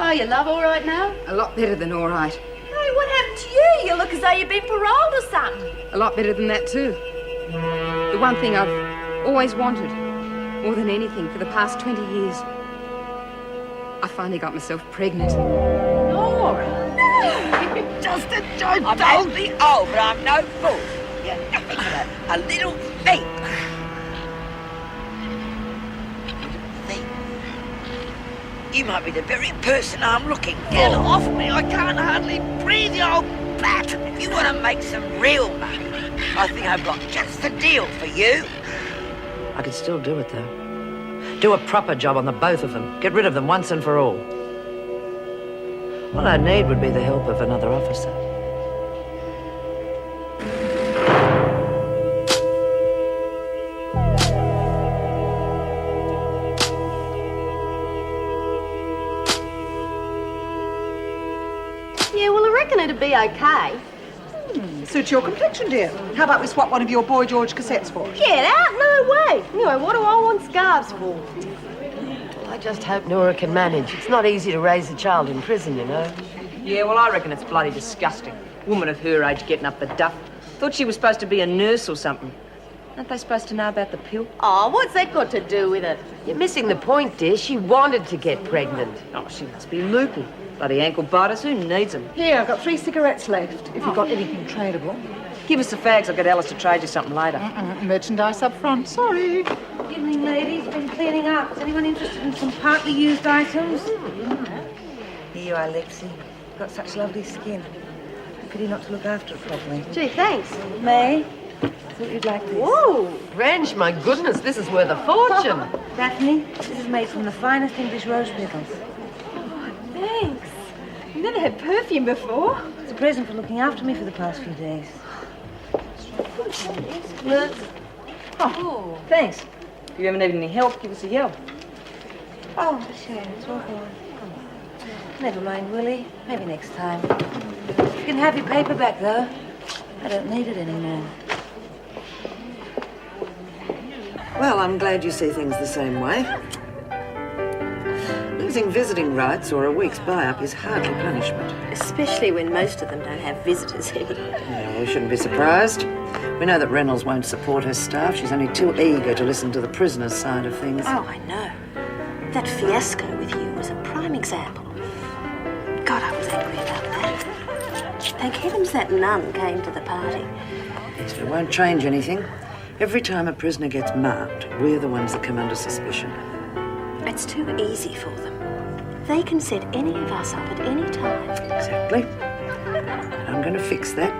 are you, love? All right now? A lot better than all right. Hey, what happened to you? You look as though you've been paroled or something. A lot better than that, too. The one thing I've always wanted, more than anything, for the past 20 years. I finally got myself pregnant. Nora, no! Just a joke. I may be old, but I'm no fool. You're nothing but a little thief. You might be the very person I'm looking for. Get off me, I can't hardly breathe, you old brat. If you want to make some real money, I think I've got just the deal for you. I could still do it, though. Do a proper job on the both of them. Get rid of them once and for all. All I'd need would be the help of another officer. Yeah, well, I reckon it'd be okay. Suits your complexion, dear. How about we swap one of your Boy George cassettes for it? Get out? No way. Anyway, what do I want scarves for? I just hope Nora can manage. It's not easy to raise a child in prison, you know. Yeah, well, I reckon it's bloody disgusting. Woman of her age getting up the duff. Thought she was supposed to be a nurse or something. Aren't they supposed to know about the pill? Oh, what's that got to do with it? You're missing the point, dear. She wanted to get pregnant. Oh, she must be loopy. Bloody ankle biters. Who needs them? Here, I've got 3 cigarettes left, if you've got anything tradable. Give us the fags. I'll get Alice to trade you something later. Merchandise up front, sorry. Evening, ladies. Been cleaning up. Is anyone interested in some partly used items? Here you are, Lexi. Got such lovely skin. Pity not to look after it properly. Gee, thanks. May? Thought you'd like this. Whoa! Ranch, my goodness, this is worth a fortune. Daphne, this is made from the finest English rose petals. Thanks. I've never had perfume before. It's a present for looking after me for the past few days. Oh, thanks. If you ever need any help, give us a yell. Oh, sure, it's all gone. Never mind, Willie. Maybe next time. You can have your paper back, though. I don't need it anymore. Well, I'm glad you see things the same way. Losing visiting rights or a week's buy-up is hardly punishment. Especially when most of them don't have visitors here. Yeah, we shouldn't be surprised. We know that Reynolds won't support her staff. She's only too eager to listen to the prisoner's side of things. Oh, I know. That fiasco with you was a prime example. God, I was angry about that. Thank heavens that nun came to the party. Yes, it won't change anything. Every time a prisoner gets marked, we're the ones that come under suspicion. It's too easy for them. They can set any of us up at any time. Exactly. And I'm going to fix that.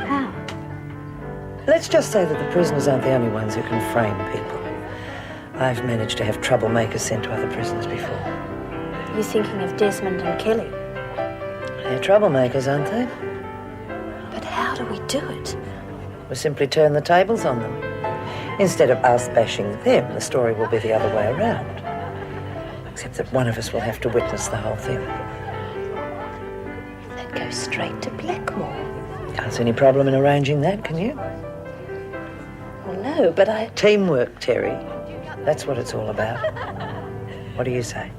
How? Let's just say that the prisoners aren't the only ones who can frame people. I've managed to have troublemakers sent to other prisons before. You're thinking of Desmond and Kelly. They're troublemakers, aren't they? But how do we do it? We simply turn the tables on them. Instead of us bashing them, the story will be the other way around. Except that one of us will have to witness the whole thing. That goes straight to Blackmore. Can't see any problem in arranging that, can you? Well, no, but I... Teamwork, Terry. That's what it's all about. What do you say?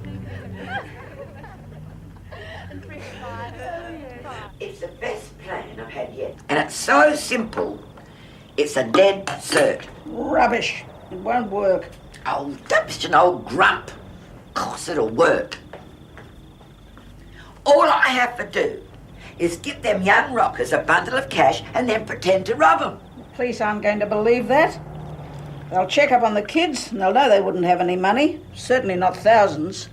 It's the best plan I've had yet. And it's so simple, it's a dead cert. Rubbish. It won't work. Oh, don't be an old grump. Of course it'll work. All I have to do is give them young rockers a bundle of cash and then pretend to rob them. The police aren't going to believe that. They'll check up on the kids and they'll know they wouldn't have any money. Certainly not thousands.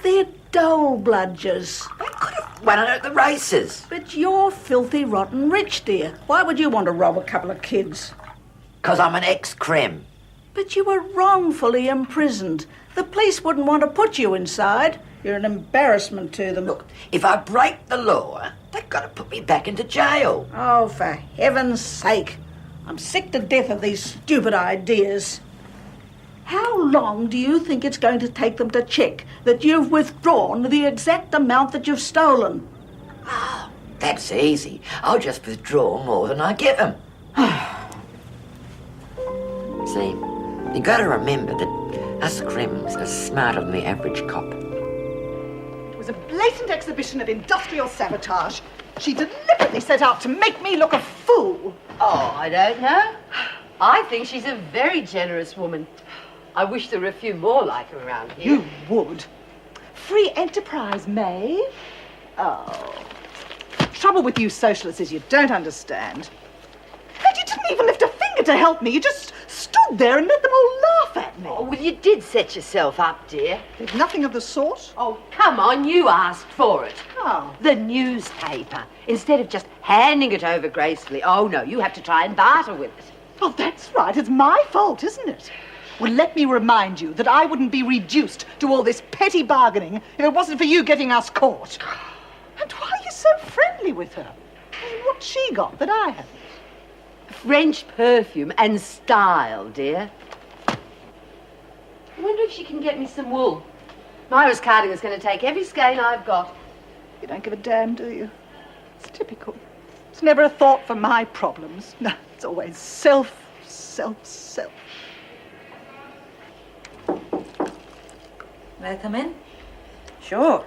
They're dole bludgers. They could have won it at the races. But you're filthy rotten rich, dear. Why would you want to rob a couple of kids? Because I'm an ex-crim. But you were wrongfully imprisoned. The police wouldn't want to put you inside. You're an embarrassment to them. Look, if I break the law, they've got to put me back into jail. Oh, for heaven's sake. I'm sick to death of these stupid ideas. How long do you think it's going to take them to check that you've withdrawn the exact amount that you've stolen? Oh, that's easy. I'll just withdraw more than I give them. See, you got to remember that us crims are smarter than the average cop. was a blatant exhibition of industrial sabotage. She deliberately set out to make me look a fool. Oh, I don't know. I think she's a very generous woman. I wish there were a few more like her around here. You would. Free enterprise, May. Oh. Trouble with you socialists is you don't understand. And you didn't even lift a finger to help me. You just stood there and let them all laugh at me. Oh, well, you did set yourself up, dear. Did nothing of the sort. Oh, come on, you asked for it. Oh. The newspaper. Instead of just handing it over gracefully. Oh, no, you have to try and barter with it. Oh, that's right. It's my fault, isn't it? Well, let me remind you that I wouldn't be reduced to all this petty bargaining if it wasn't for you getting us caught. And why are you so friendly with her? What's she got that I haven't? French perfume and style, dear. I wonder if she can get me some wool. Myra's cardigan's going to take every skein I've got. You don't give a damn, do you? It's typical. It's never a thought for my problems. No, it's always self. May I come in? Sure.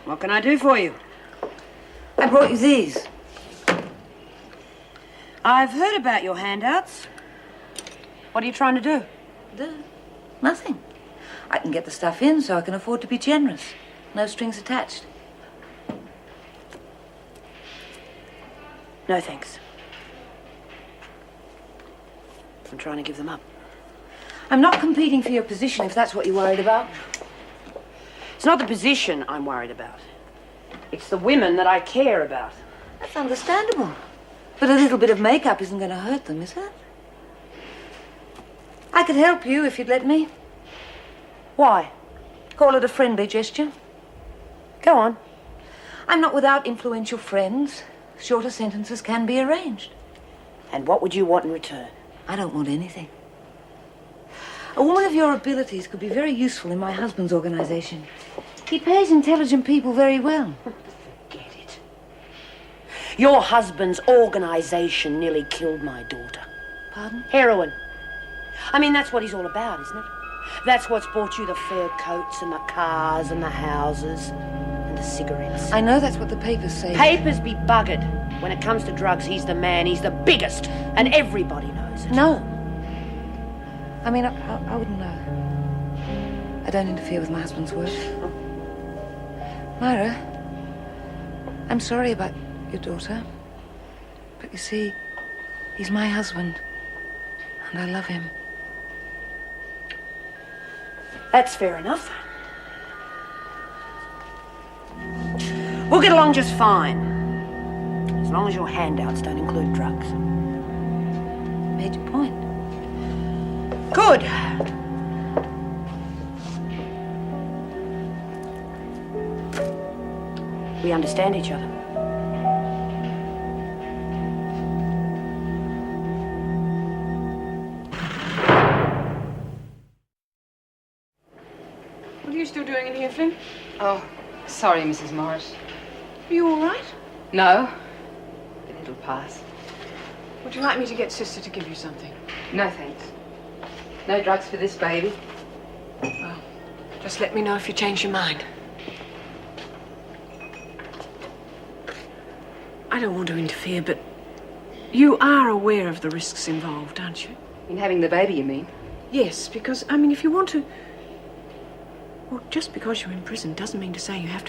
What can I do for you? I brought you these. I've heard about your handouts. What are you trying to do? Nothing. I can get the stuff in so I can afford to be generous. No strings attached. No, thanks. I'm trying to give them up. I'm not competing for your position if that's what you're worried about. It's not the position I'm worried about. It's the women that I care about. That's understandable. But a little bit of makeup isn't going to hurt them, is it? I could help you if you'd let me. Why? Call it a friendly gesture. Go on. I'm not without influential friends. Shorter sentences can be arranged. And what would you want in return? I don't want anything. A woman of your abilities could be very useful in my husband's organization. He pays intelligent people very well. Forget it. Your husband's organization nearly killed my daughter. Pardon? Heroin. I mean, that's what he's all about, isn't it? That's what's bought you the fur coats and the cars and the houses and the cigarettes. I know that's what the papers say. Papers be buggered. When it comes to drugs, he's the man, he's the biggest, and everybody knows it. No. I mean, I wouldn't know. I don't interfere with my husband's work. Myra, I'm sorry about your daughter. But you see, he's my husband. And I love him. That's fair enough. We'll get along just fine. As long as your handouts don't include drugs. Made your point. Good. We understand each other. What are you still doing in here, Flynn? Oh, sorry, Mrs. Morris. Are you all right? No, but it'll pass. Would you like me to get Sister to give you something? No, thanks. No drugs for this baby. Well, just let me know if you change your mind. I don't want to interfere, but you are aware of the risks involved, aren't you? In having the baby, you mean? Yes, because, I mean, if you want to... Well, just because you're in prison doesn't mean to say you have to